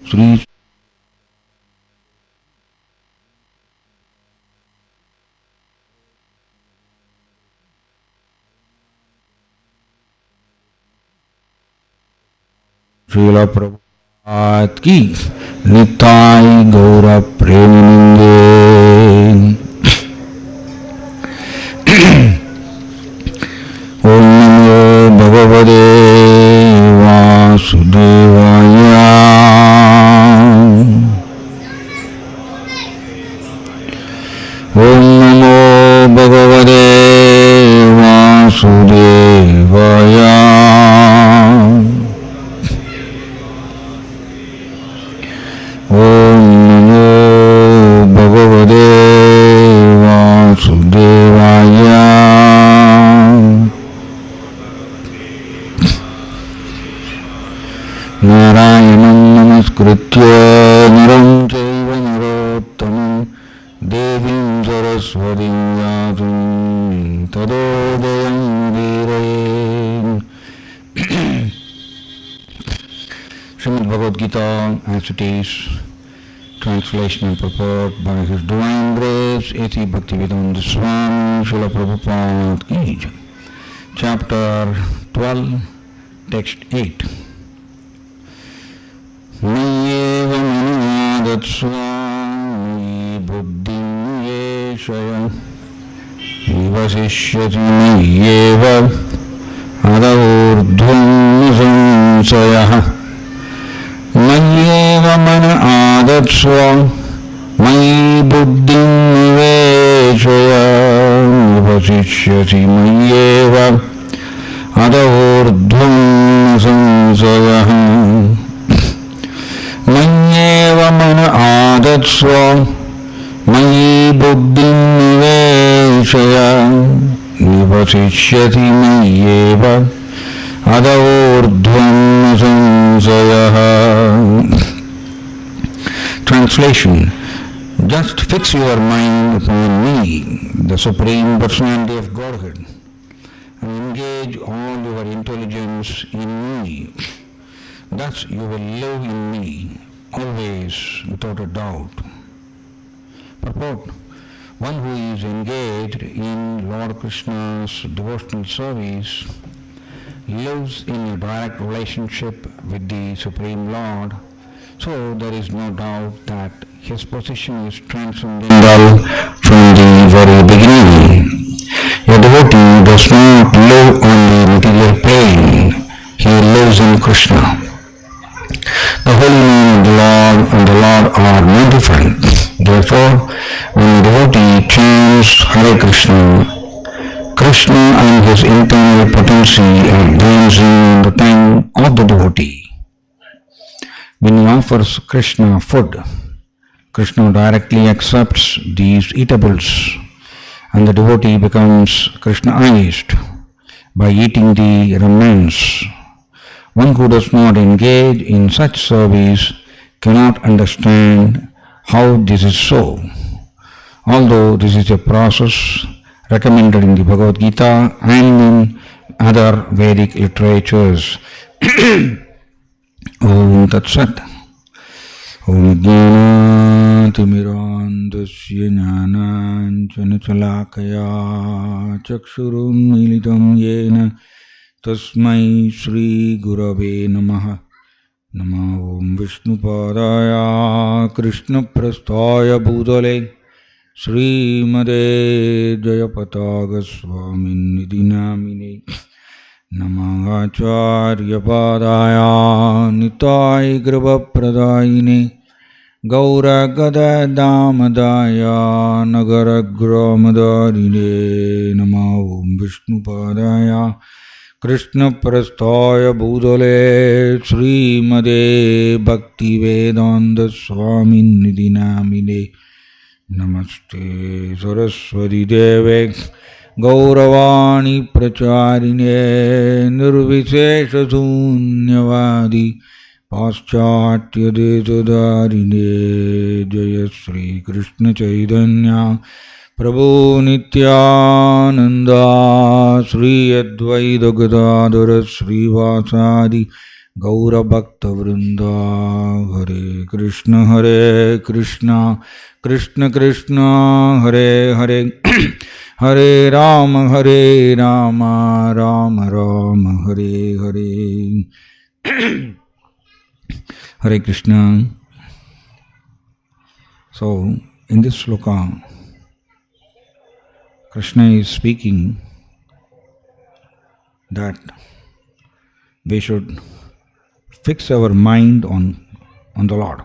Sri Srila Prabhupada ki Nitai Gaura Premanande. Om Namo Bhagavate Vasudevaya. Om Namo Bhagavate Vasudevaya. Om Namo Bhagavate Vasudevaya. Narayanam namaskritya naram chaiva narottamam devim saraswatim vyasam tadodayam virayem. Srimad Bhagavad Gita, as it is, translation and purport by His Divine Grace, A.C. Bhaktivedanta Swami Srila Prabhupada ki Jai. Chapter 12, Text 8. Mayeva manuvadatsva mayi buddhim yeshaya vivasishyati mayeva adavurdhvam samsayah. Mayeva mana adatsva mayi buddhim niveshaya vivasishyati mayeva adavurdhvam samsayah. Manyeva mana adatsva mayi buddhim niveshaya nivasishyati mayeva adavurdhvam samsayah. Translation. Just fix your mind upon me, the Supreme Personality of Godhead, and engage all your intelligence in me. Thus you will live in me, always, without a doubt. Purport. One who is engaged in Lord Krishna's devotional service lives in a direct relationship with the Supreme Lord, so there is no doubt that his position is transcendental from the very beginning. A devotee does not live on the material plane, he lives in Krishna. The holy name of the Lord and the Lord are no different. Therefore, when a devotee chants Hare Krishna, Krishna and his internal potency are dancing on the tongue of the devotee. When he offers Krishna food, Krishna directly accepts these eatables and the devotee becomes Krishnaized by eating the remnants. One who does not engage in such service cannot understand how this is so. Although this is a process recommended in the Bhagavad Gita and in other Vedic literatures. Om Tat Sat. Om Jnana Timirandasya Jnana Chanachalakaya Chakshurum Militam Yena Tasmai Shri Gurave Namaha. Namo Om Vishnupadaya Krishna Prasthaya Bhutale Srimade Jayapataga Swamin Nidinamine Namo Acharya Padaya Nitai Grava Pradayine Gaura Gada Damadaya Nagara Gramadarine Namo Om Vishnupadaya Krishna Prasthaya Bhutale Srimade Bhaktivedanta Swamin Nidinamine Namaste Saraswati Deve Gauravani Pracharine Nirvishesha Sunyavadi Paschatya Desadarine Jaya Sri Krishna Chaitanya Prabhu Nityananda Sri Advaita Gadadhara Sri Vasadi Gaura Bhakta Vrinda Hare Krishna, Hare Krishna, Krishna Krishna, Hare Hare, Hare Rama, Rama Rama, Hare Hare. Hare Krishna. So, in this sloka, Krishna is speaking that we should fix our mind on the Lord.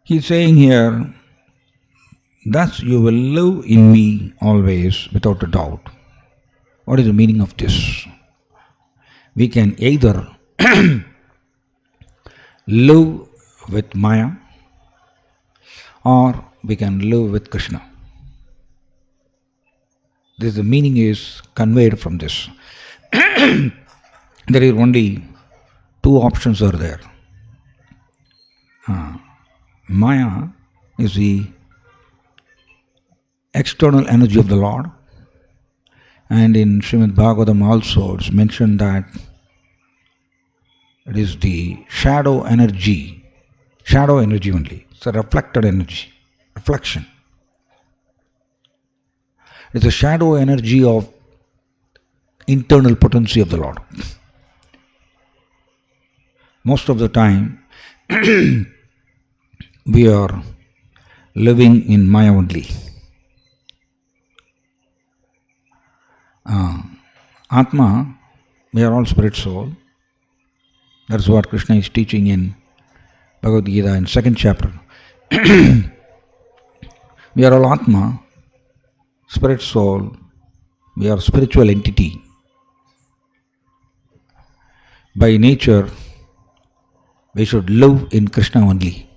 He is saying here, thus you will live in me always without a doubt. What is the meaning of this? We can either live with Maya or we can live with Krishna. This the meaning is conveyed from this. There is only two options are there. Maya is the external energy of the Lord, and in Srimad Bhagavatam also it's mentioned that it is the shadow energy only. It's a reflected energy, reflection. It's a shadow energy of internal potency of the Lord. Most of the time, we are living in Maya only. Atma, we are all spirit soul. That's what Krishna is teaching in Bhagavad Gita in 2nd chapter. We are all Atma, spirit soul. We are spiritual entity. By nature, we should live in Krishna only.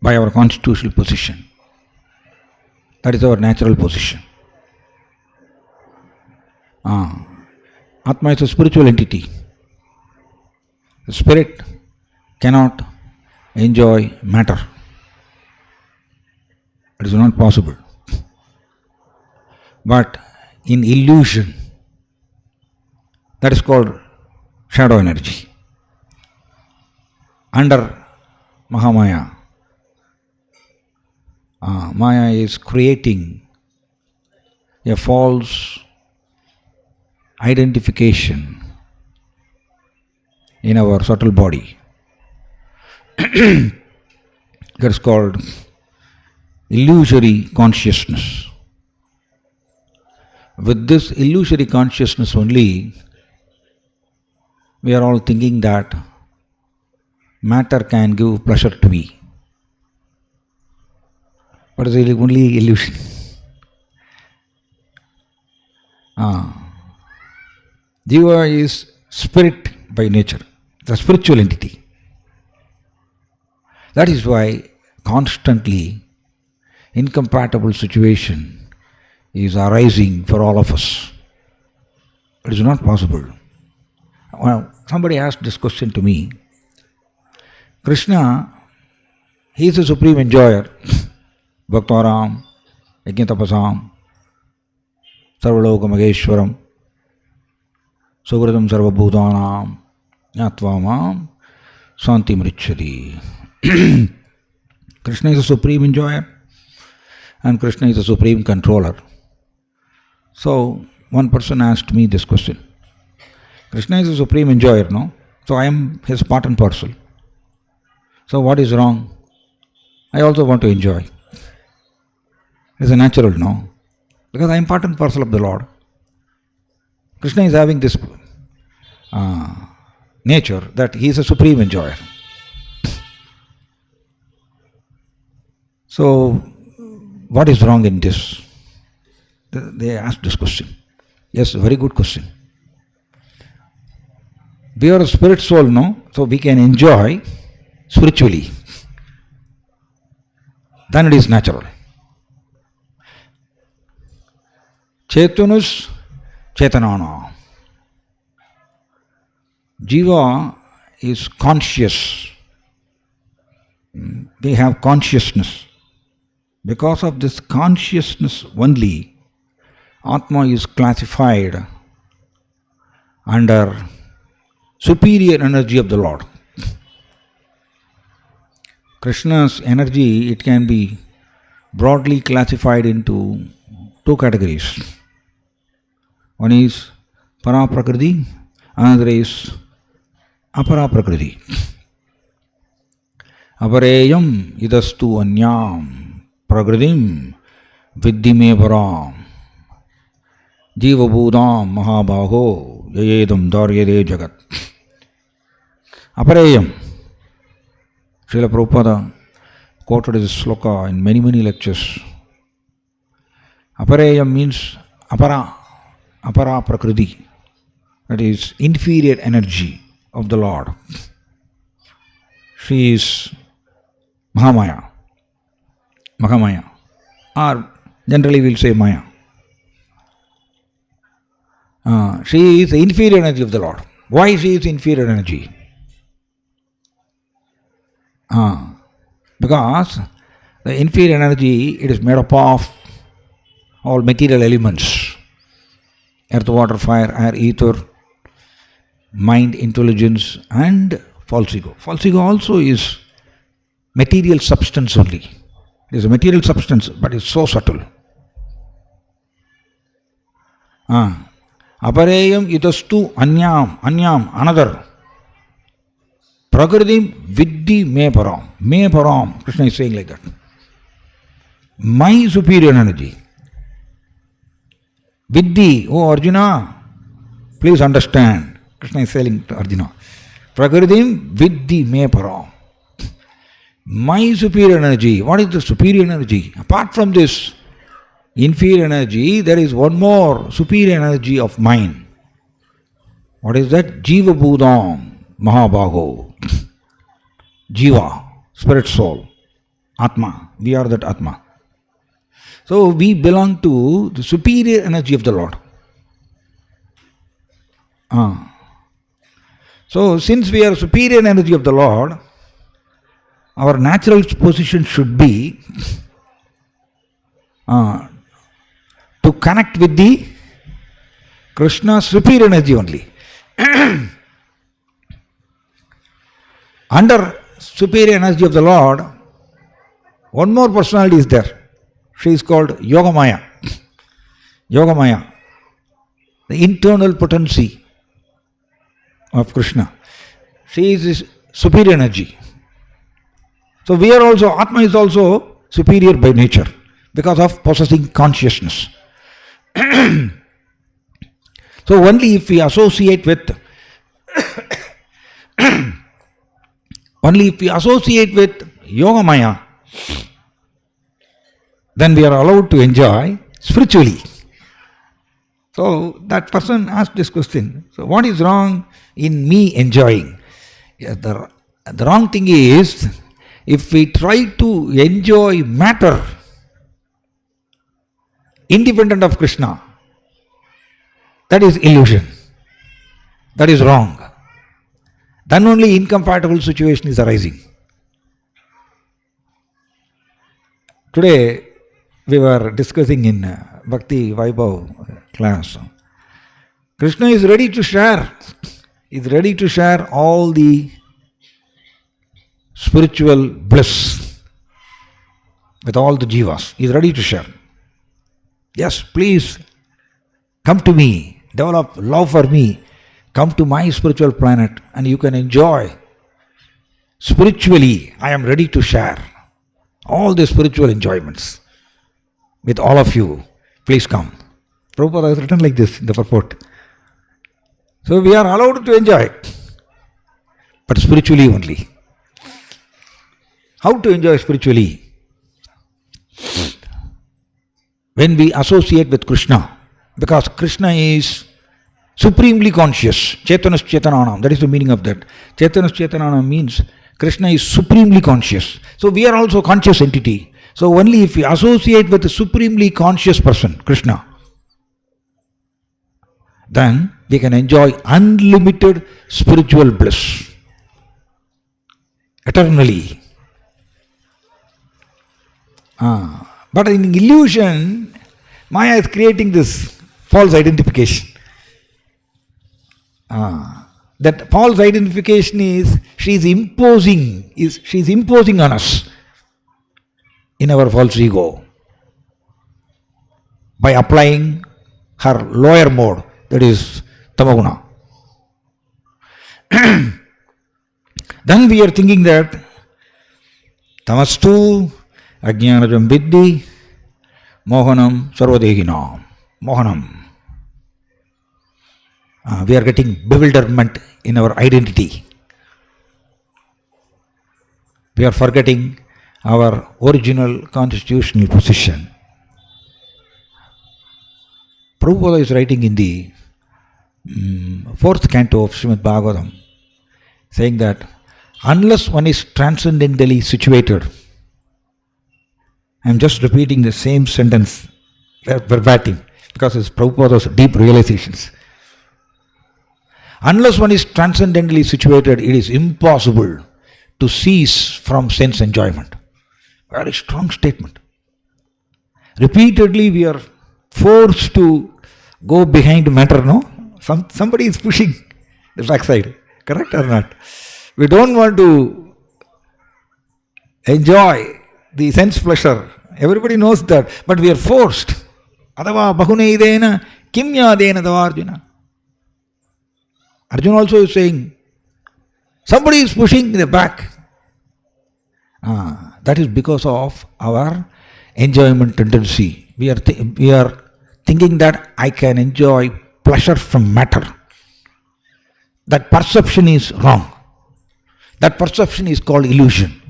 By our constitutional position. That is our natural position. Atma is a spiritual entity. The spirit cannot enjoy matter. It is not possible. But in illusion, that is called shadow energy. Under Mahamaya, Maya is creating a false identification in our subtle body. That's called illusory consciousness. With this illusory consciousness only, we are all thinking that matter can give pleasure to me. But it's only illusion. Jiva is spirit by nature, the spiritual entity. That is why constantly incompatible situation is arising for all of us. It is not possible. Well, somebody asked this question to me. Krishna, he is the supreme enjoyer. Bhaktaram, Yajnatapasam, Sarvaloka Mageshwaram, Sugradam Sarvabhutanam, Jnatvamam, Santi Mrichari. Krishna is the supreme enjoyer and Krishna is the supreme controller. So, one person asked me this question. Krishna is the supreme enjoyer, no? So I am his part and parcel. So what is wrong? I also want to enjoy. It's a natural, no? Because I am part and parcel of the Lord. Krishna is having this nature that he is a supreme enjoyer. So, what is wrong in this? They asked this question. Yes, very good question. We are a spirit soul, no? So we can enjoy spiritually. Then it is natural. Chetanus Chetanana. Jiva is conscious. They have consciousness. Because of this consciousness only, Atma is classified under superior energy of the Lord. Krishna's energy, it can be broadly classified into two categories. One is Para Prakriti, another is Apara Prakriti. Apareyam idastu anyam prakritim viddhi me param jiva bhudam mahabhago yayedam daryade jagat. Apareyam. Srila Prabhupada quoted this sloka in many lectures. Apareyam means apara prakriti, that is inferior energy of the Lord. She is Mahamaya, or generally we'll say Maya. She is the inferior energy of the Lord. Why she is inferior energy? Because the inferior energy, it is made up of all material elements: earth, water, fire, air, ether, mind, intelligence, and false ego. False ego also is material substance only. It is a material substance, but it's so subtle. Apareyam itastu anyam, another. Prakritim viddhi me param. Me param. Krishna is saying like that. My superior energy. Viddhi, oh Arjuna, please understand. Krishna is saying to Arjuna. Prakritim viddhi me param. My superior energy. What is the superior energy? Apart from this inferior energy, there is one more superior energy of mine. What is that? Jiva Bhudam Mahabhago. Jiva, spirit soul, Atma. We are that Atma. So we belong to the superior energy of the Lord. So since we are superior energy of the Lord, our natural position should be to connect with the Krishna's superior energy only. Under superior energy of the Lord, one more personality is there. She is called Yogamaya. Yogamaya, the internal potency of Krishna. She is his superior energy. So we are also, Atma is also superior by nature because of possessing consciousness. So only if we associate with Yogamaya, then we are allowed to enjoy spiritually. So that person asked this question. So what is wrong in me enjoying? The wrong thing is, if we try to enjoy matter independent of Krishna, that is illusion. That is wrong. Then only incompatible situation is arising. Today we were discussing in Bhakti Vaibhav class. Krishna is ready to share. He is ready to share all the spiritual bliss with all the jivas. He is ready to share. Yes, please come to me, develop love for me, come to my spiritual planet and you can enjoy. Spiritually, I am ready to share all the spiritual enjoyments with all of you. Please come. Prabhupada has written like this in the purport. So we are allowed to enjoy, but spiritually only. How to enjoy spiritually? When we associate with Krishna, because Krishna is supremely conscious. Chaitanas Chaitananam, that is the meaning of that. Chaitanas Chaitananam means Krishna is supremely conscious. So we are also conscious entity. So only if we associate with a supremely conscious person, Krishna, then we can enjoy unlimited spiritual bliss eternally. But in illusion, Maya is creating this false identification. That false identification is she's imposing on us in our false ego by applying her lower mode, that is tamaguna. Then we are thinking that tamastu ajnanajam viddhi mohanam sarvadehinam. Mohanam. We are getting bewilderment in our identity. We are forgetting our original constitutional position. Prabhupada is writing in the 4th canto of Srimad Bhagavatam, saying that unless one is transcendentally situated, I am just repeating the same sentence verbatim because it's Prabhupada's deep realizations. Unless one is transcendently situated, it is impossible to cease from sense enjoyment. Very strong statement. Repeatedly we are forced to go behind matter, no? Somebody is pushing the backside, correct or not? We don't want to enjoy the sense pleasure. Everybody knows that, but we are forced. Adava bahuneidena kimyadena davarjuna. Arjuna also is saying, somebody is pushing the back. That is because of our enjoyment tendency. We are thinking that I can enjoy pleasure from matter. That perception is wrong. That perception is called illusion.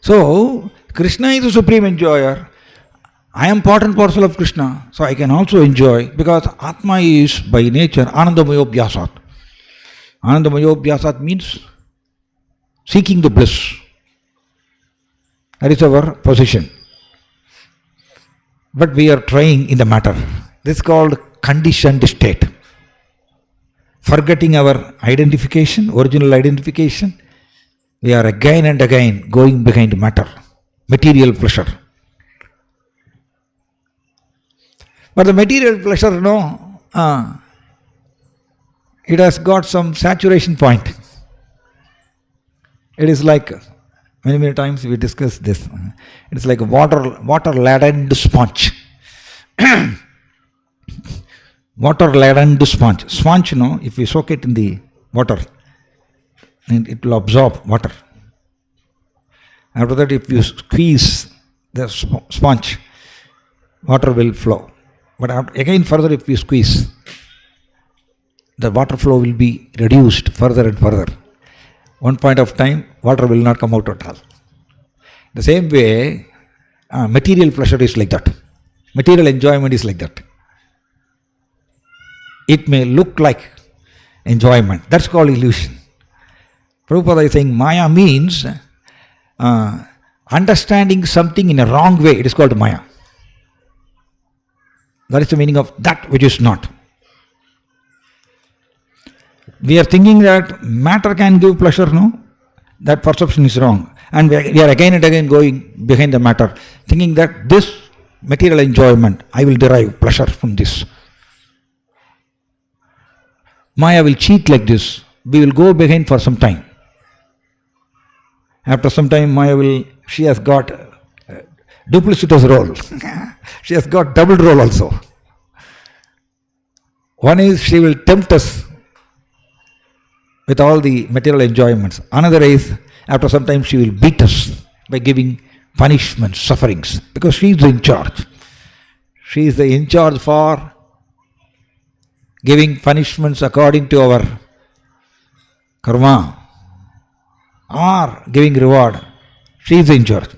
So, Krishna is the supreme enjoyer. I am part and parcel of Krishna, so I can also enjoy, because Atma is by nature Anandamayo Bhyasat. Anandamayo Bhyasat means seeking the bliss. That is our position. But we are trying in the matter. This is called conditioned state. Forgetting our identification, original identification, we are again and again going behind matter, material pleasure. But the material pleasure, it has got some saturation point. It is like, many times we discuss this, it is like a water-laden sponge. Water-laden sponge. Sponge, if we soak it in the water, it will absorb water. After that, if you squeeze the sponge, water will flow. But again further, if you squeeze, the water flow will be reduced further and further. One point of time, water will not come out at all. The same way, material pleasure is like that. Material enjoyment is like that. It may look like enjoyment. That's called illusion. Prabhupada is saying Maya means understanding something in a wrong way. It is called Maya. That is the meaning of that which is not. We are thinking that matter can give pleasure, That perception is wrong. And we are again and again going behind the matter, thinking that this material enjoyment, I will derive pleasure from this. Maya will cheat like this. We will go behind for some time. After some time, she has got duplicitous role. She has got double role also. One is she will tempt us with all the material enjoyments. Another is, after some time, she will beat us by giving punishments, sufferings, because she is in charge. She is in charge for giving punishments according to our karma or giving reward. She is in charge.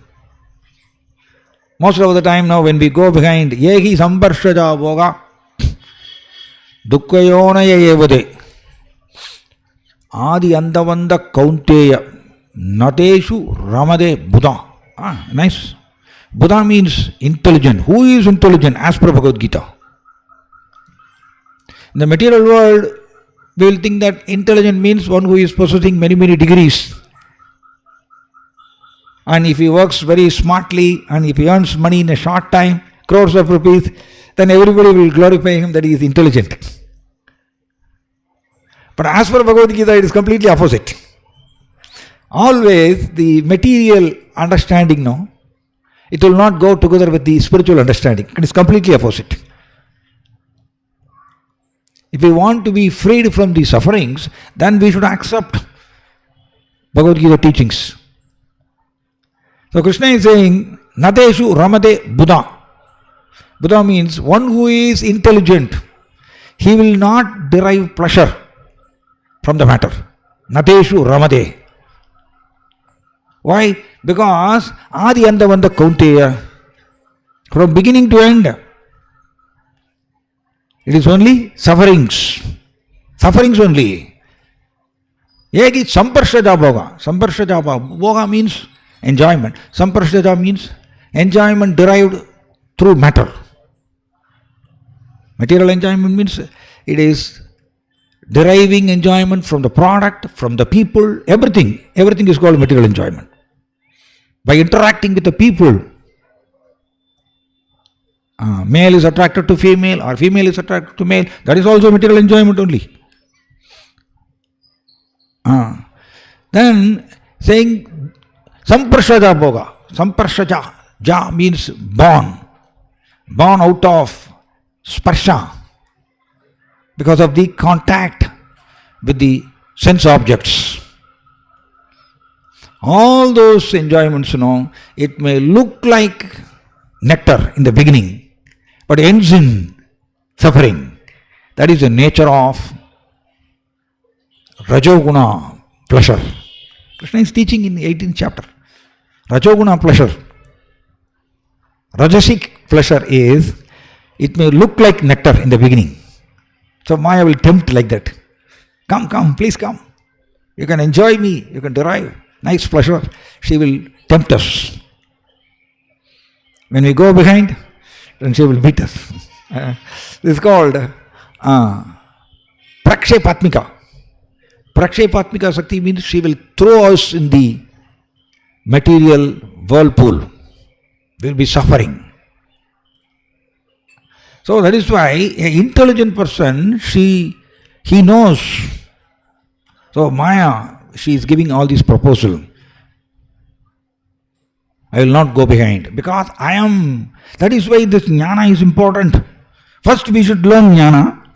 Most of the time now, when we go behind, yehi sambarshaja boga dukkayonaya evade adi andavanda kaunteya nateshu ramade buddha. Nice. Buddha means intelligent. Who is intelligent? As per Bhagavad Gita. In the material world, we will think that intelligent means one who is possessing many degrees. And if he works very smartly and if he earns money in a short time, crores of rupees, then everybody will glorify him that he is intelligent. But as for Bhagavad Gita, it is completely opposite. Always the material understanding, no, it will not go together with the spiritual understanding. It is completely opposite. If we want to be freed from the sufferings, then we should accept Bhagavad Gita teachings. So Krishna is saying, Nadeshu Ramade Buddha. Buddha means one who is intelligent. He will not derive pleasure from the matter. Nadeshu Ramade. Why? Because Adi Andavanda Kaunteya, from beginning to end, it is only sufferings. Sufferings only. Eki Samparshada Bhoga. Samparshada Bhoga means enjoyment. Samparshada means enjoyment derived through matter. Material enjoyment means it is deriving enjoyment from the product, from the people, everything. Everything is called material enjoyment. By interacting with the people, male is attracted to female or female is attracted to male, that is also material enjoyment only. Then saying Samparshada Bhoga. Samparshada. Ja means born. Born out of sparsha. Because of the contact with the sense objects. All those enjoyments, it may look like nectar in the beginning, but ends in suffering. That is the nature of Rajoguna pleasure. Krishna is teaching in the 18th chapter. Rajoguna pleasure. Rajasic pleasure is, it may look like nectar in the beginning. So Maya will tempt like that. Come, please come. You can enjoy me, you can derive nice pleasure. She will tempt us. When we go behind, then she will beat us. This is called Prakshepatmika. Prakshepatmika Sakti means she will throw us in the material whirlpool. We will be suffering. So that is why an intelligent person, he knows. So Maya, she is giving all these proposal. I will not go behind because I am. That is why this jnana is important. First we should learn jnana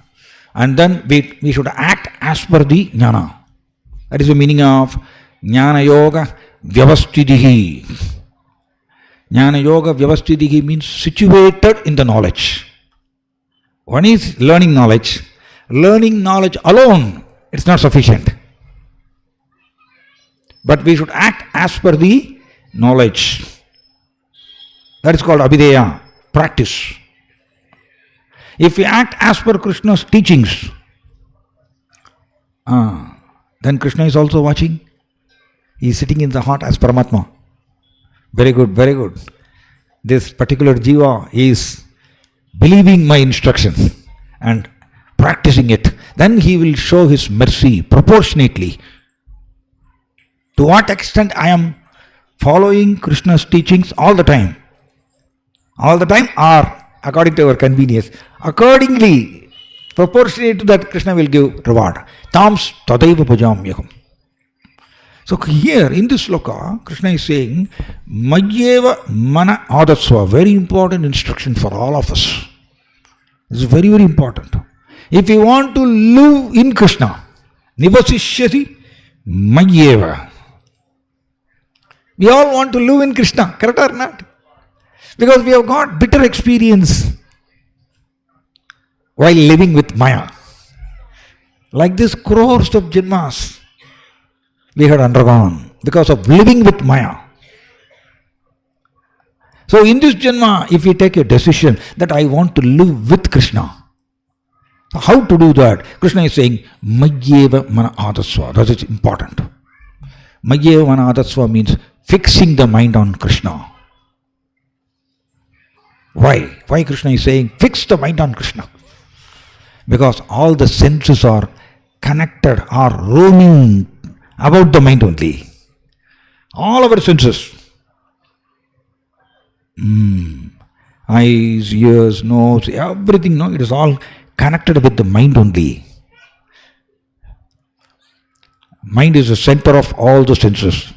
and then we should act as per the jnana. That is the meaning of jnana yoga vyavastitihi. Jnana yoga vyavastitihi means situated in the knowledge. One is learning knowledge. Learning knowledge alone, it's not sufficient. But we should act as per the knowledge. That is called abhideya, practice. If we act as per Krishna's teachings, then Krishna is also watching. He is sitting in the heart as Paramatma. Very good, very good. This particular jiva is believing my instructions and practicing it. Then he will show his mercy proportionately. To what extent I am following Krishna's teachings all the time? All the time or according to our convenience? Accordingly, proportionate to that, Krishna will give reward. Tams tadaiva bhajamyaham. So here in this sloka, Krishna is saying, Majyeva mana adatsva, very important instruction for all of us. This is very, very important. If you want to live in Krishna, nivasishyasi Majyeva. We all want to live in Krishna, correct or not? Because we have got bitter experience while living with Maya. Like this, crores of janmas we had undergone because of living with Maya. So in this janma, if we take a decision that I want to live with Krishna, how to do that? Krishna is saying, Majyeva mana adatsva. That is important. Majyeva mana adatsva means fixing the mind on Krishna. Why? Why Krishna is saying, fix the mind on Krishna? Because all the senses are connected, are roaming about the mind only. All our senses. eyes, ears, nose, everything, no, it is all connected with the mind only. Mind is the center of all the senses.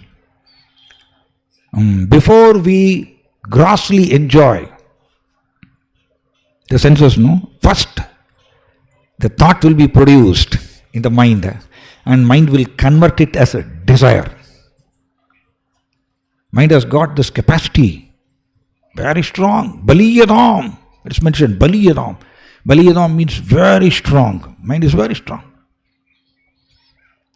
Before we grossly enjoy the senses, no, first the thought will be produced in the mind, and mind will convert it as a desire. Mind has got this capacity, very strong. Baliyadam, it's mentioned, Baliyadam. Baliyadam means very strong. Mind is very strong.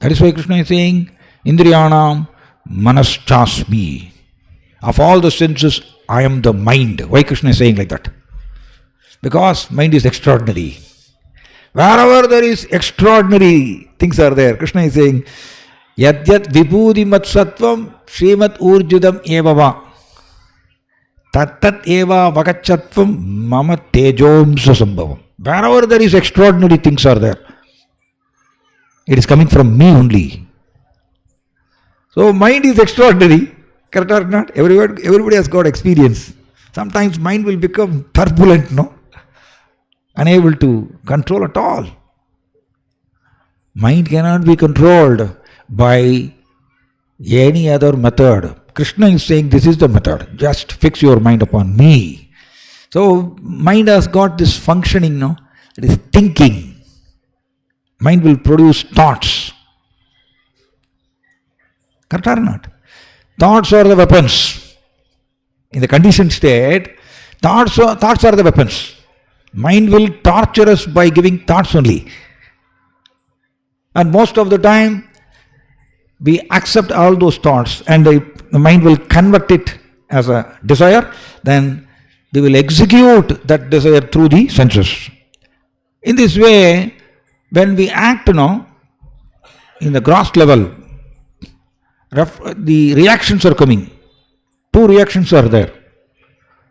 That is why Krishna is saying, Indriyanam manaschasmi. Of all the senses, I am the mind. Why Krishna is saying like that? Because mind is extraordinary. Wherever there is extraordinary things are there, Krishna is saying, Yat yat vibhudi mat sattvam srimat urjudam evava tat tat eva vakachatvam mama tejomsa sambhavam. Wherever there is extraordinary things are there, it is coming from me only. So mind is extraordinary, correct or not? Everybody has got experience. Sometimes mind will become turbulent, no? Unable to control at all. Mind cannot be controlled by any other method. Krishna is saying this is the method. Just fix your mind upon me. So mind has got this functioning, no? It is thinking. Mind will produce thoughts. Correct or not? Thoughts are the weapons. In the conditioned state, thoughts are the weapons. Mind will torture us by giving thoughts only. And most of the time, we accept all those thoughts and the mind will convert it as a desire. Then they will execute that desire through the senses. In this way, when we act, in the gross level, the reactions are coming. Two reactions are there.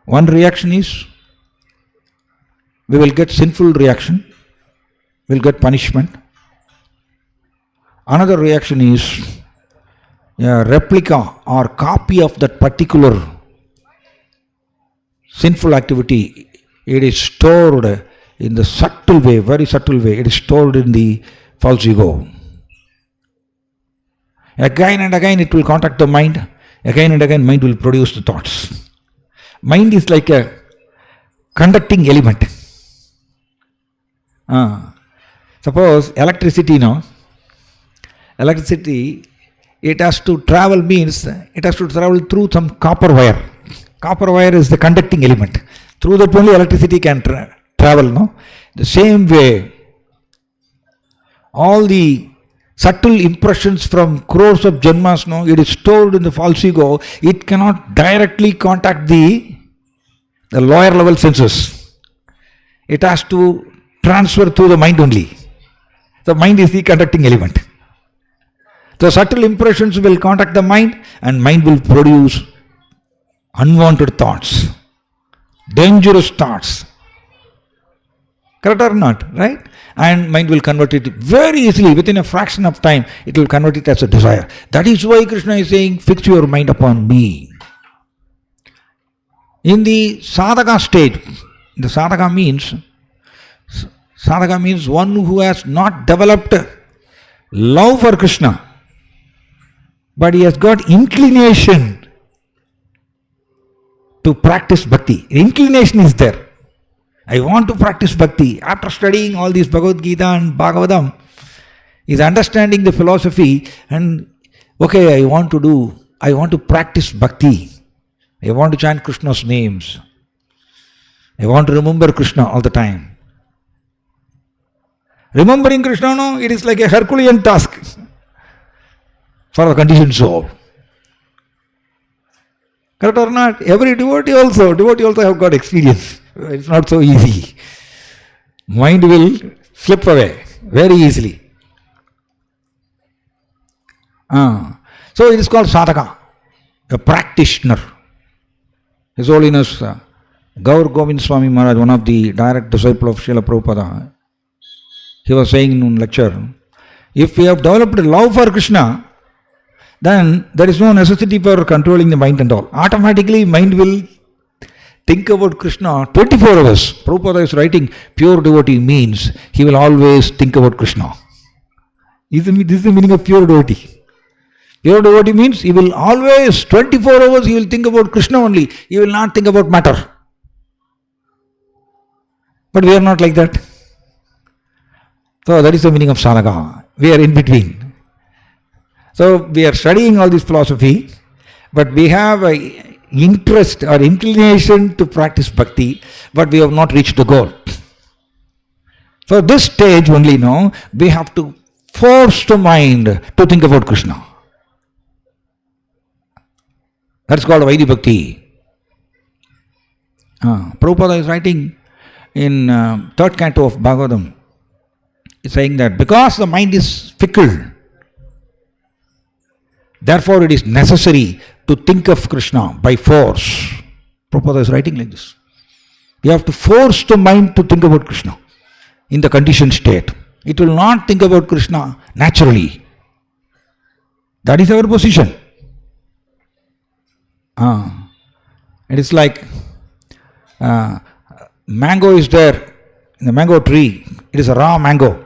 One reaction is, we will get sinful reaction, we will get punishment. Another reaction is a replica or copy of that particular sinful activity. It is stored in the subtle way, very subtle way. It is stored in the false ego. Again and again it will contact the mind. Again and again mind will produce the thoughts. Mind is like a conducting element. Suppose electricity, electricity, it has to travel means it has to travel through some copper wire. Copper wire is the conducting element. Through that only electricity can travel, The same way, all the subtle impressions from crores of janmas, it is stored in the false ego. It cannot directly contact the lower level senses. It has to transfer through the mind only. The mind is the conducting element. The subtle impressions will contact the mind and mind will produce unwanted thoughts, dangerous thoughts. Correct or not? Right? And mind will convert it very easily. Within a fraction of time, it will convert it as a desire. That is why Krishna is saying, fix your mind upon me. In the sadhaka state, the sadhaka means one who has not developed love for Krishna, but he has got inclination to practice bhakti. Inclination is there. I want to practice bhakti. After studying all these Bhagavad Gita and Bhagavatam, is understanding the philosophy and I want to practice bhakti. I want to chant Krishna's names. I want to remember Krishna all the time. Remembering Krishna, it is like a Herculean task for the conditioned soul. Correct or not? Every devotee also have got experience. It's not so easy. Mind will slip away very easily. So it is called sadhaka, a practitioner. His Holiness Gaur Govind Swami Maharaj, one of the direct disciples of Srila Prabhupada, he was saying in one lecture, if we have developed a love for Krishna, then there is no necessity for controlling the mind and all. Automatically mind will think about Krishna 24 hours. Prabhupada is writing, pure devotee means he will always think about Krishna. This is the meaning of pure devotee. Pure devotee means he will always, 24 hours, he will think about Krishna only. He will not think about matter. But we are not like that. So that is the meaning of sadhaka. We are in between. So we are studying all this philosophy, but we have an interest or inclination to practice bhakti, but we have not reached the goal. So this stage only now, we have to force the mind to think about Krishna. That's called Vaidhi Bhakti. Prabhupada is writing in third canto of Bhagavatam, saying that because the mind is fickle, therefore it is necessary to think of Krishna by force. Prabhupada is writing like this. You have to force the mind to think about Krishna in the conditioned state. It will not think about Krishna naturally. That is our position. It is like mango is there in the mango tree. It is a raw mango.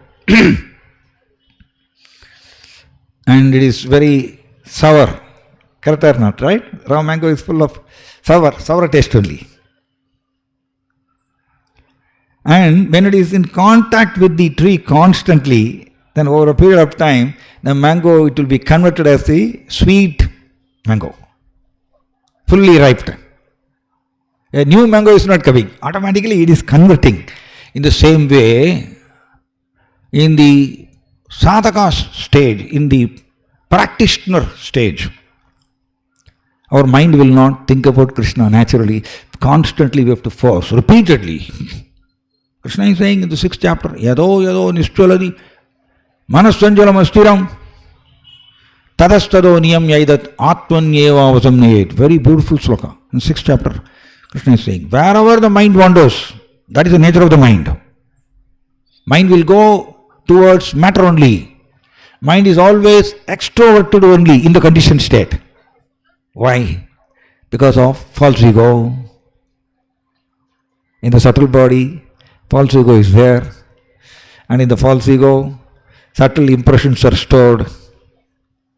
And it is very sour. Correct or not, right? Raw mango is full of sour taste only. And when it is in contact with the tree constantly, then over a period of time, the mango, it will be converted as the sweet mango. Fully ripe. A new mango is not coming. Automatically it is converting. In the same way, in the sadhaka stage, in the practitioner stage, our mind will not think about Krishna naturally. Constantly we have to force, repeatedly. Krishna is saying in the 6th chapter, Yado nishchaladi manasanjalam astiram tadastado niyam yaidat atmanyeva vasamnayet. Very beautiful sloka. In 6th chapter, Krishna is saying, wherever the mind wanders, that is the nature of the mind. Mind will go towards matter only. Mind is always extroverted only in the conditioned state. Why? Because of false ego. In the subtle body, false ego is there. And in the false ego, subtle impressions are stored.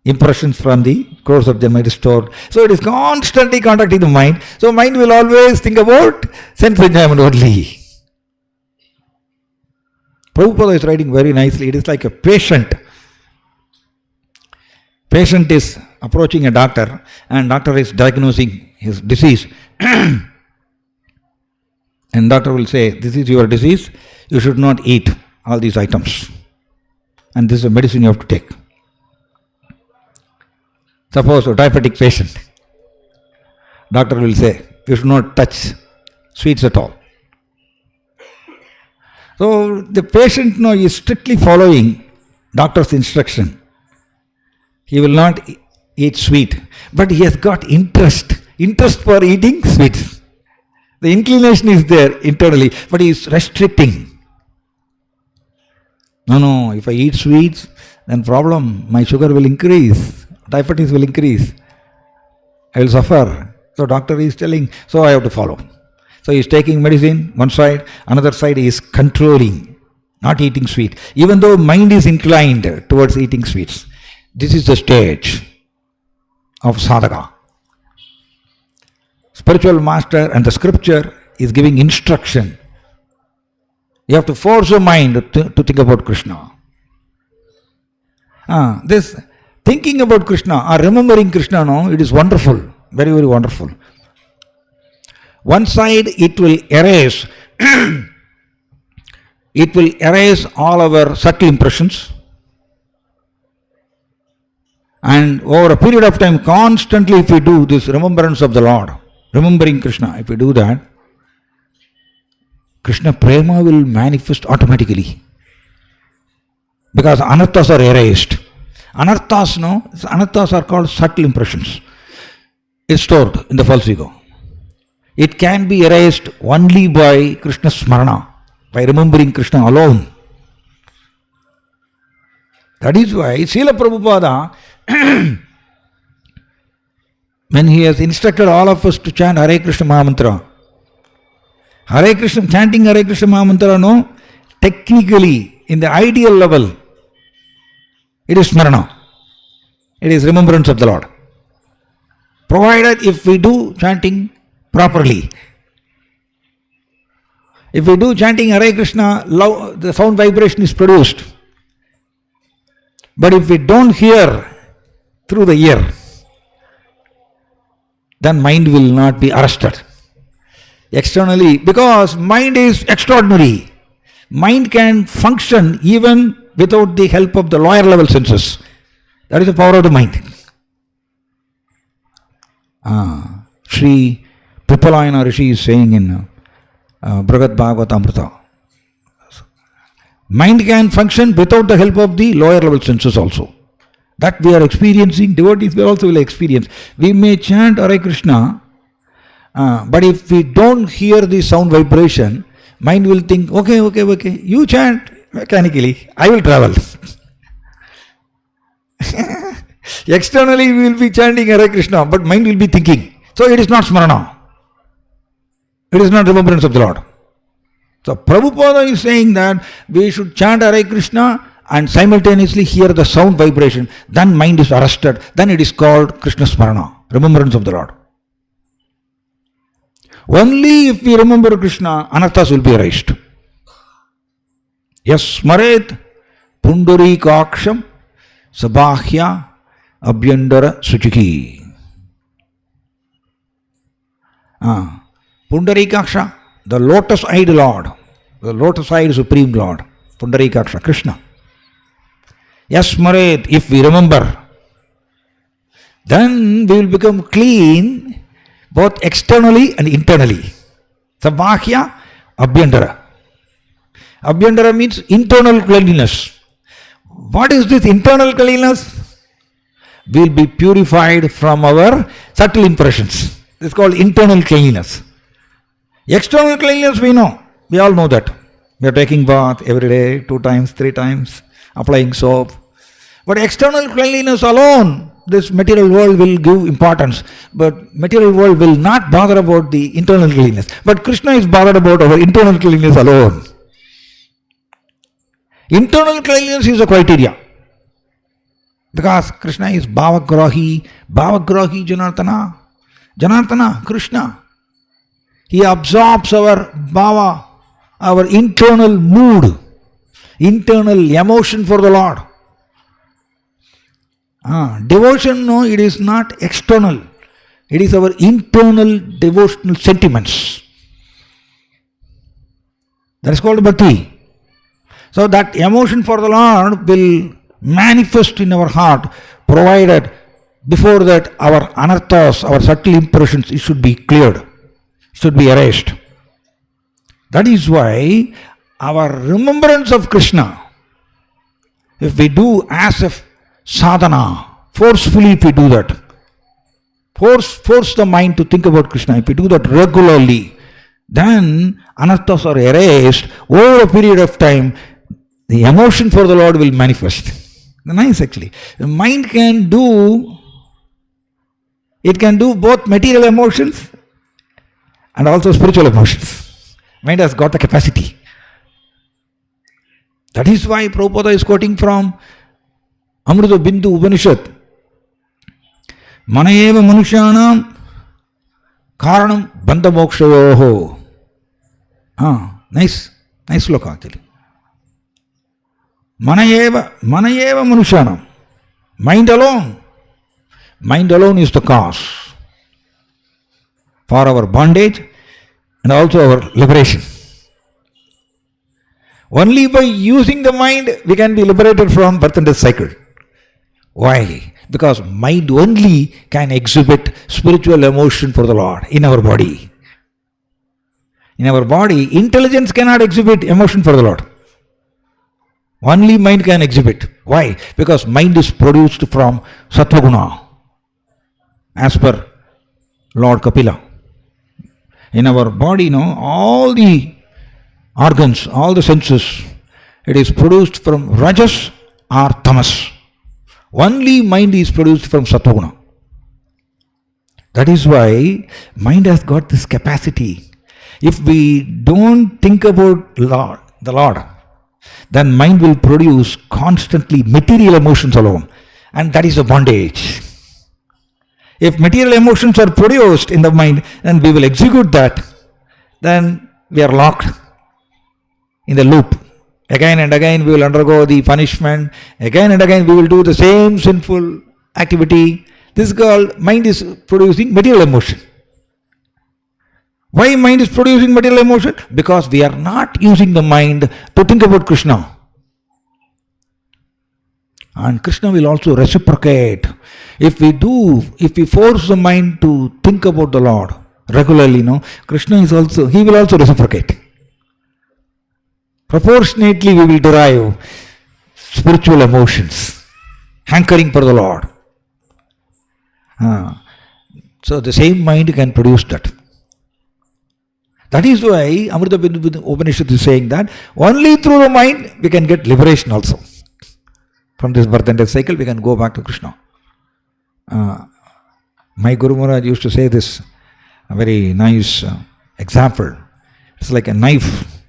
Impressions from the course of Janma is stored. So it is constantly contacting the mind. So mind will always think about sense enjoyment only. Prabhupada is writing very nicely. It is like a patient. Patient is approaching a doctor and doctor is diagnosing his disease. And doctor will say, this is your disease, you should not eat all these items. And this is a medicine you have to take. Suppose a diabetic patient, doctor will say, you should not touch sweets at all. So the patient now is strictly following doctor's instruction. He will not eat sweet, but he has got interest for eating sweets. The inclination is there internally, but he is restricting. No, if I eat sweets, then problem, my sugar will increase, diabetes will increase, I will suffer. So doctor is telling, so I have to follow. So he is taking medicine, one side, another side he is controlling, not eating sweet. Even though mind is inclined towards eating sweets. This is the stage of sadhaka. Spiritual master and the scripture is giving instruction. You have to force your mind to think about Krishna. This thinking about Krishna or remembering Krishna, no, it is wonderful, very, very wonderful. One side it will erase, all our subtle impressions. And over a period of time, constantly if we do this remembrance of the Lord, remembering Krishna, if we do that, Krishna prema will manifest automatically. Because anarthas are erased. Anarthas are called subtle impressions. It's stored in the false ego. It can be erased only by Krishna smarana, by remembering Krishna alone. That is why Srila Prabhupada, when he has instructed all of us to chant Hare Krishna Mahamantra, Hare Krishna, chanting Hare Krishna Mahamantra, no, technically, in the ideal level, it is smarana. It is remembrance of the Lord. Provided if we do chanting properly. If we do chanting Hare Krishna, the sound vibration is produced. But if we don't hear through the ear, then mind will not be arrested. Externally, because mind is extraordinary. Mind can function even without the help of the lower level senses. That is the power of the mind. Sri Pipalayana Rishi is saying in Bhagavad Gita, mind can function without the help of the lower level senses also. That we are experiencing, devotees also will experience. We may chant Hare Krishna, but if we don't hear the sound vibration, mind will think, okay, you chant mechanically, I will travel. Externally we will be chanting Hare Krishna, but mind will be thinking. So it is not smarana. It is not remembrance of the Lord. So Prabhupada is saying that we should chant Hare Krishna and simultaneously hear the sound vibration. Then mind is arrested. Then it is called Krishna Smarana, remembrance of the Lord. Only if we remember Krishna, anarthas will be erased. Yes, smaret pundarikaksham sabahya abhyandara suchiki. Pundarikaksha, the lotus-eyed Lord, the lotus-eyed Supreme Lord, Pundarikaksha, Krishna. Yes, smaret, if we remember, then we will become clean both externally and internally. Sabahya, abhyandara. Abhyandara means internal cleanliness. What is this internal cleanliness? We will be purified from our subtle impressions. This is called internal cleanliness. External cleanliness we know. We all know that. We are taking bath every day, 2 times, 3 times, applying soap. But external cleanliness alone, this material world will give importance. But material world will not bother about the internal cleanliness. But Krishna is bothered about our internal cleanliness alone. Internal cleanliness is a criteria. Because Krishna is Bhavagrahi, Janardana. Janardana, Krishna. He absorbs our bhava, our internal mood, internal emotion for the Lord. Devotion, no, it is not external. It is our internal devotional sentiments. That is called bhakti. So that emotion for the Lord will manifest in our heart, provided before that our anarthas, our subtle impressions, it should be cleared, should be erased. That is why our remembrance of Krishna, if we do as a sadhana, forcefully if we do that, force the mind to think about Krishna, if we do that regularly, then anarthas are erased. Over a period of time, the emotion for the Lord will manifest. Nice actually. The mind can do both material emotions and also spiritual emotions. Mind has got the capacity. That is why Prabhupada is quoting from Amrita Bindu Upanishad. Manayeva manushyanam karanam bandha mokshayoho. Nice sloka actually. Manayeva manushyanam. Mind alone is the cause for our bondage and also our liberation. Only by using the mind we can be liberated from birth and death cycle. Why? Because mind only can exhibit spiritual emotion for the Lord in our body. In our body, intelligence cannot exhibit emotion for the Lord. Only mind can exhibit. Why? Because mind is produced from Sattva-guna, as per Lord Kapila. In our body, all the organs, all the senses, it is produced from Rajas or Tamas. Only mind is produced from Sattva-guna. That is why mind has got this capacity. If we don't think about the Lord, then mind will produce constantly material emotions alone. And that is a bondage. If material emotions are produced in the mind and we will execute that, then we are locked in the loop. Again and again we will undergo the punishment. Again and again we will do the same sinful activity. This is called mind is producing material emotion. Why mind is producing material emotion? Because we are not using the mind to think about Krishna. And Krishna will also reciprocate. If we force the mind to think about the Lord regularly, Krishna he will also reciprocate. Proportionately we will derive spiritual emotions, hankering for the Lord. So the same mind can produce that. That is why Amrita Upanishad is saying that only through the mind we can get liberation also. From this birth and death cycle we can go back to Krishna. My Guru Maharaj used to say this, a very nice example. It's like a knife.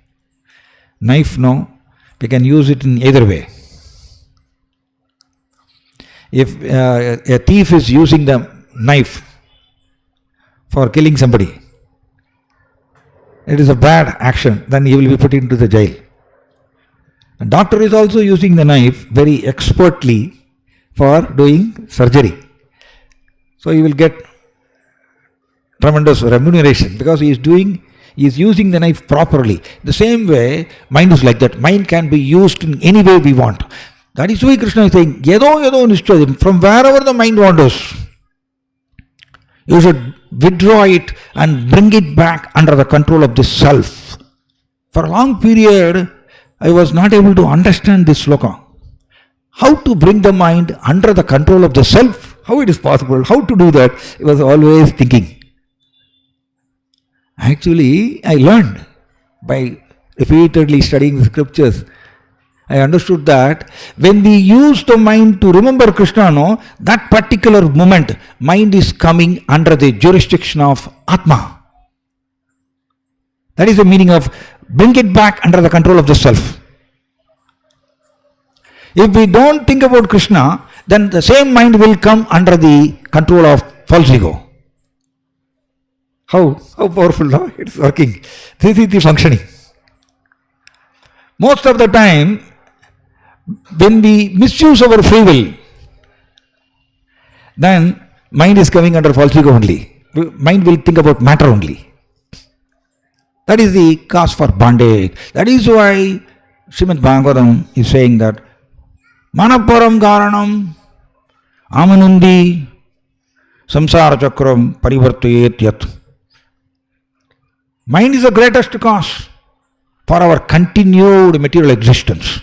Knife, we can use it in either way. If a thief is using the knife for killing somebody, it is a bad action, then he will be put into the jail. A doctor is also using the knife very expertly for doing surgery. So he will get tremendous remuneration because he is using the knife properly. The same way, mind is like that. Mind can be used in any way we want. That is why Krishna is saying, Yado Nishchayam, from wherever the mind wanders, you should withdraw it and bring it back under the control of the self. For a long period, I was not able to understand this sloka. How to bring the mind under the control of the self? How it is possible? How to do that? I was always thinking. Actually, I learned by repeatedly studying the scriptures. I understood that when we use the mind to remember Krishna, that particular moment, mind is coming under the jurisdiction of Atma. That is the meaning of bring it back under the control of the self. If we don't think about Krishna, then the same mind will come under the control of false ego. How powerful, no? It's working. This is the functioning. Most of the time, when we misuse our free will, then mind is coming under false ego only. Mind will think about matter only. That is the cause for bondage. That is why Srimad Bhagavatam is saying that Manaparam Karanam Amanundi Samsara Chakram Parivartayet Yat. Mind is the greatest cause for our continued material existence.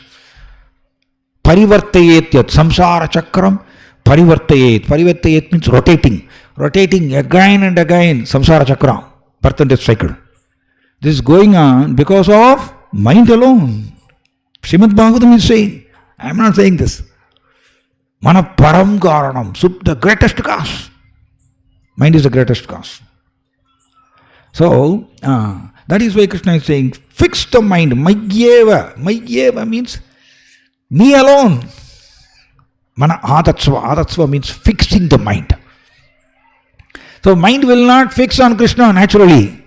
Parivartayet Yat. Samsara Chakram Parivartayet. Parivartayet means rotating. Rotating again and again. Samsara Chakra. Birth and death cycle. This is going on because of mind alone. Srimad Bhagavatam is saying, I am not saying this. Manaparam Karanam, the greatest cause. Mind is the greatest cause. So, that is why Krishna is saying, fix the mind. Magyeva. Magyeva means me alone. Mana adatsva. Adatsva means fixing the mind. So, mind will not fix on Krishna naturally.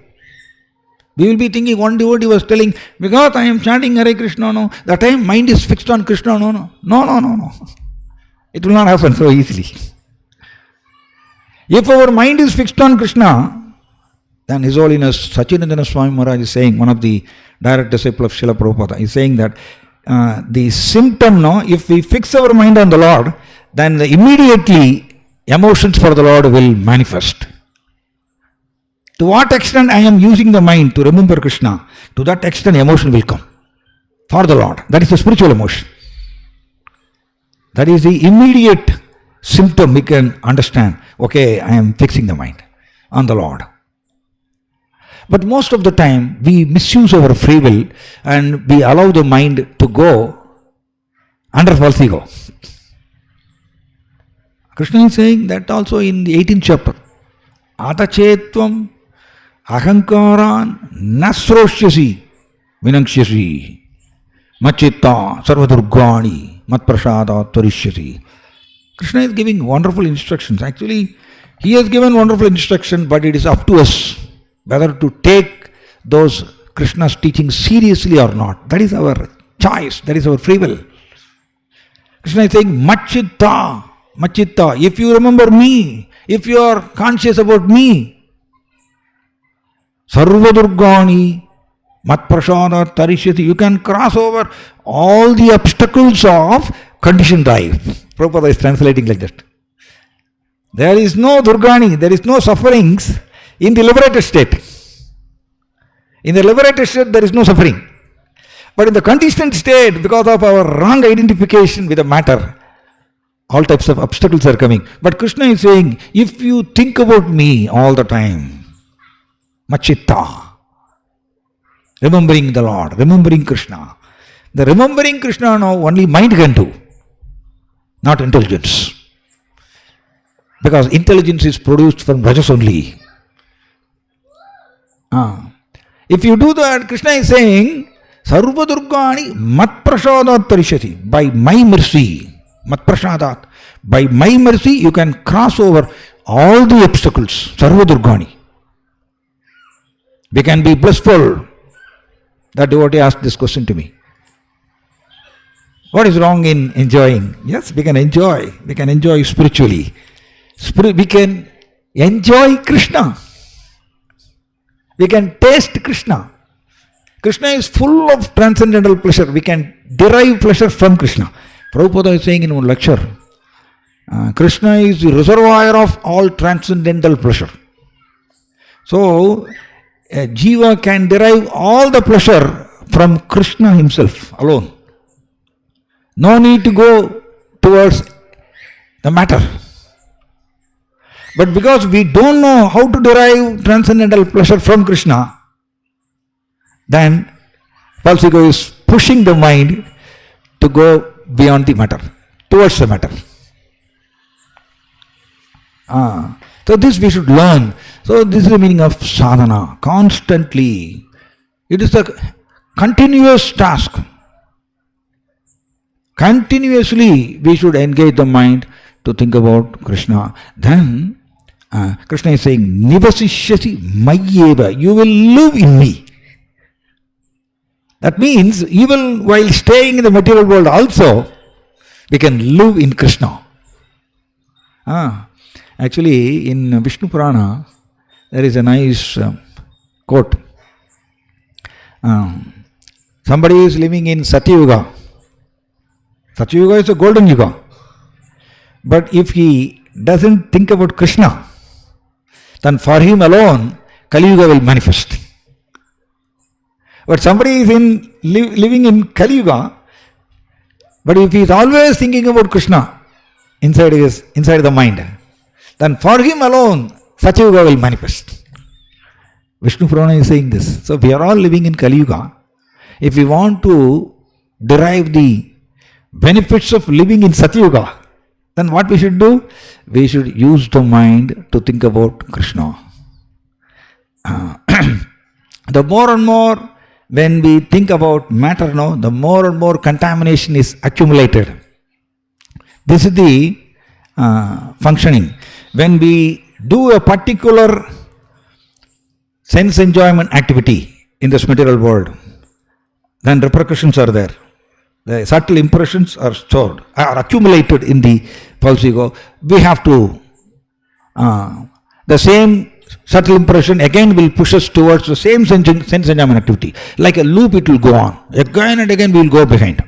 We will be thinking, one devotee was telling, because I am chanting Hare Krishna, that time mind is fixed on Krishna. No. It will not happen so easily. If our mind is fixed on Krishna, then His Holiness Sachinandana Swami Maharaj is saying, one of the direct disciples of Srila Prabhupada, is saying that the symptom, if we fix our mind on the Lord, then immediately emotions for the Lord will manifest. To what extent I am using the mind to remember Krishna, to that extent emotion will come for the Lord. That is the spiritual emotion. That is the immediate symptom we can understand. Okay, I am fixing the mind on the Lord. But most of the time we misuse our free will and we allow the mind to go under false ego. Krishna is saying that also in the 18th chapter. Atachetvam Ahankaran nasroshyasi vinakshyasi machitta sarvadurgani matprasada tvarishyasi. Krishna is giving wonderful instructions. Actually, he has given wonderful instruction, but it is up to us whether to take those Krishna's teachings seriously or not. That is our choice. That is our free will. Krishna is saying, machitta, machitta. If you remember me, if you are conscious about me, sarvadurgani matprasada tarishyati, you can cross over all the obstacles of conditioned life. Prabhupada is translating like that. There is no durgani, there is no sufferings in the liberated state. In the liberated state, there is no suffering. But in the conditioned state, because of our wrong identification with the matter, all types of obstacles are coming. But Krishna is saying, if you think about me all the time, machitta, remembering the Lord, remembering Krishna. The remembering Krishna now only mind can do, not intelligence. Because intelligence is produced from rajas only. If you do that, Krishna is saying, Sarvadurgani matprasadat tarishyati. By my mercy, matprasadat. By my mercy, you can cross over all the obstacles. Sarvadurgani. We can be blissful. That devotee asked this question to me. What is wrong in enjoying? Yes, we can enjoy. We can enjoy spiritually. We can enjoy Krishna. We can taste Krishna. Krishna is full of transcendental pleasure. We can derive pleasure from Krishna. Prabhupada is saying in one lecture, Krishna is the reservoir of all transcendental pleasure. So, a jiva can derive all the pleasure from Krishna himself alone. No need to go towards the matter. But because we don't know how to derive transcendental pleasure from Krishna, then false ego is pushing the mind to go beyond the matter, towards the matter. So this we should learn. So this is the meaning of sadhana, constantly. It is a continuous task. Continuously we should engage the mind to think about Krishna. Then Krishna is saying, Nivasishyasi mayyeva, you will live in me. That means even while staying in the material world also, we can live in Krishna. Actually, in Vishnu Purana, there is a nice quote. Somebody is living in Satyuga. Satyuga is a golden yuga. But if he doesn't think about Krishna, then for him alone, Kali Yuga will manifest. But somebody is living in Kali Yuga, but if he is always thinking about Krishna inside the mind, then for him alone, Satyuga will manifest. Vishnu Purana is saying this. So we are all living in Kali Yuga. If we want to derive the benefits of living in Satyuga, then what we should do? We should use the mind to think about Krishna. The more and more when we think about matter, the more and more contamination is accumulated. This is the functioning. When we do a particular sense enjoyment activity in this material world, then repercussions are there. The subtle impressions are stored, are accumulated in the false ego. We have to, the same subtle impression again will push us towards the same sense enjoyment activity. Like a loop, it will go on. Again and again we will go behind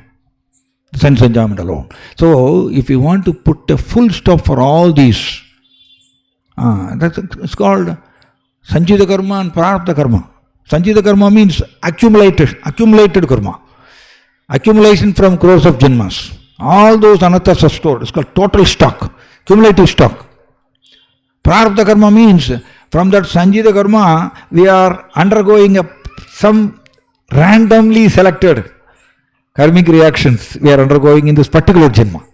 the sense enjoyment alone. So, if you want to put a full stop for all these, it's called Sanchita Karma and Prarabdha Karma. Sanchita Karma means accumulated karma. Accumulation from crores of janmas. All those anattas are stored. It's called total stock, cumulative stock. Prarabdha karma means from that Sanjita karma, we are undergoing some randomly selected karmic reactions we are undergoing in this particular janma.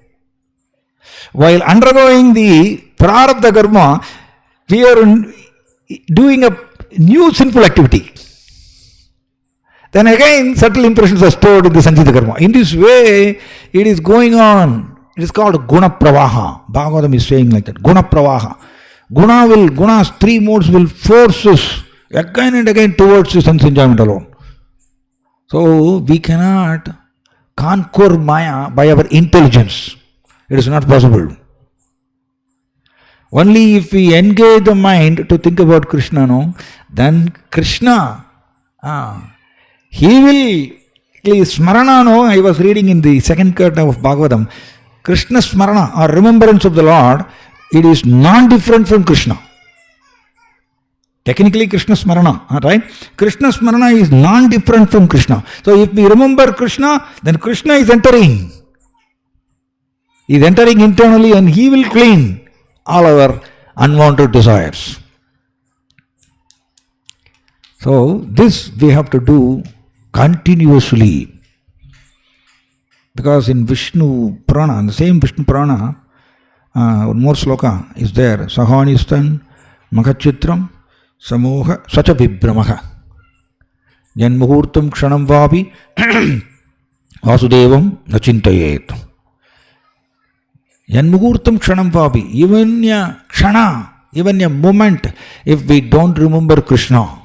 While undergoing the Prarabdha karma, we are doing new sinful activity. Then again, subtle impressions are stored in the Sanchita Karma. In this way, it is going on. It is called Guna Pravaha. Bhagavatam is saying like that. Guna Pravaha. Gunas, three modes will force us again and again towards the sense enjoyment alone. So, we cannot conquer Maya by our intelligence. It is not possible. Only if we engage the mind to think about Krishna, then Krishna, he will, Smarana, I was reading in the second canto of Bhagavatam, Krishna Smarana or remembrance of the Lord, it is non-different from Krishna. Technically Krishna Smarana, right? Krishna Smarana is non-different from Krishna. So if we remember Krishna, then Krishna is entering. He is entering internally and he will clean all our unwanted desires. So this we have to do continuously. Because in Vishnu Purana, in the same Vishnu Purana, one more sloka is there. Sahanistan Makachitram Samoha Sacha Vibramaha Janmuhurtam Kshanam Vapi Vasudevam Nachintayet. Janmuhurtam Kshanam Vapi. Even a Kshana, even a moment, if we don't remember Krishna,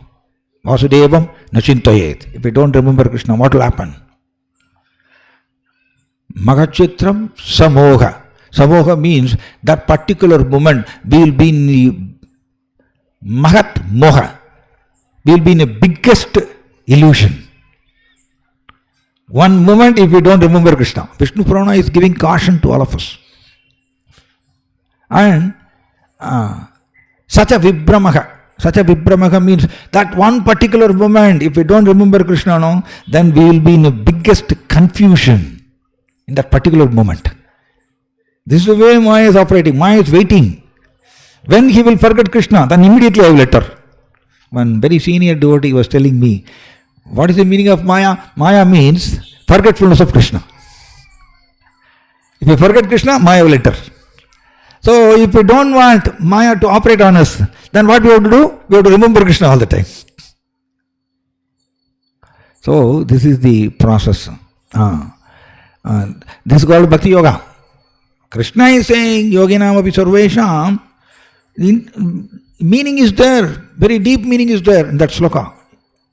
Vasudevam Nachintayet. If we don't remember Krishna, what will happen? Magachitram Samoha. Samoha means that particular moment we will be in the Mahat Moha. We will be in a biggest illusion. One moment if we don't remember Krishna. Vishnu Purana is giving caution to all of us. And Sacha Vibramaha. Sacha Vibramaha means that one particular moment, if we don't remember Krishna, then we will be in the biggest confusion in that particular moment. This is the way Maya is operating. Maya is waiting. When he will forget Krishna, then immediately I will enter. One very senior devotee was telling me, what is the meaning of Maya? Maya means forgetfulness of Krishna. If you forget Krishna, Maya will enter. So if we don't want Maya to operate on us, then what we have to do? We have to remember Krishna all the time. So this is the process. This is called Bhakti Yoga. Krishna is saying, Yoginam api sarvesham. Meaning is there, very deep meaning is there in that sloka.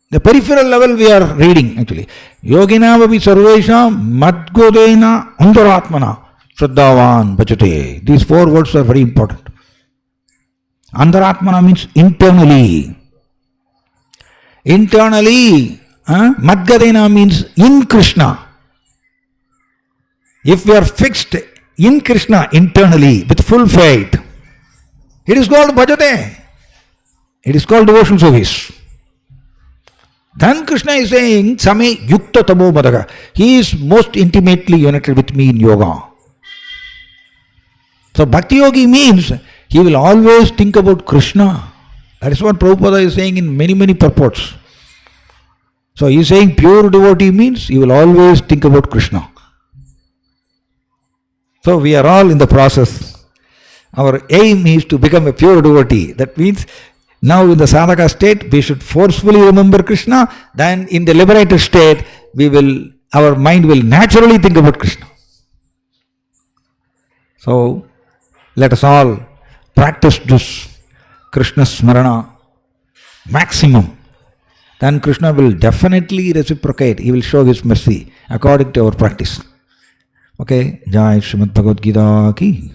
The peripheral level we are reading actually. Yoginam api sarvesham madgodena andaratmana shraddhavan bhajate. These four words are very important. Andaratmana means internally. Internally, madgadena means in Krishna. If we are fixed in Krishna internally with full faith, it is called bhajate. It is called devotional service. Then Krishna is saying, Same yukta tamo madaka. He is most intimately united with me in yoga. So Bhakti Yogi means he will always think about Krishna. That is what Prabhupada is saying in many, many purports. So he is saying pure devotee means he will always think about Krishna. So we are all in the process. Our aim is to become a pure devotee. That means now in the sadhaka state we should forcefully remember Krishna. Then in the liberated state our mind will naturally think about Krishna. So let us all practice this Krishna Smarana maximum. Then Krishna will definitely reciprocate. He will show his mercy according to our practice. Okay, Jai Srimad Bhagavad Gita ki,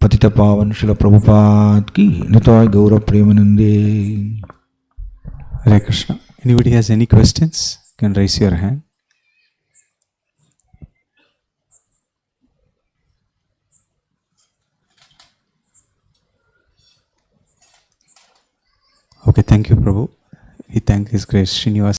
Patita Pavan Srila Prabhupada ki, Nitai Gaura Premanande. Hare Krishna. Anybody has any questions? Can raise your hand. Okay, thank you, Prabhu. We thank His Grace Srinivas.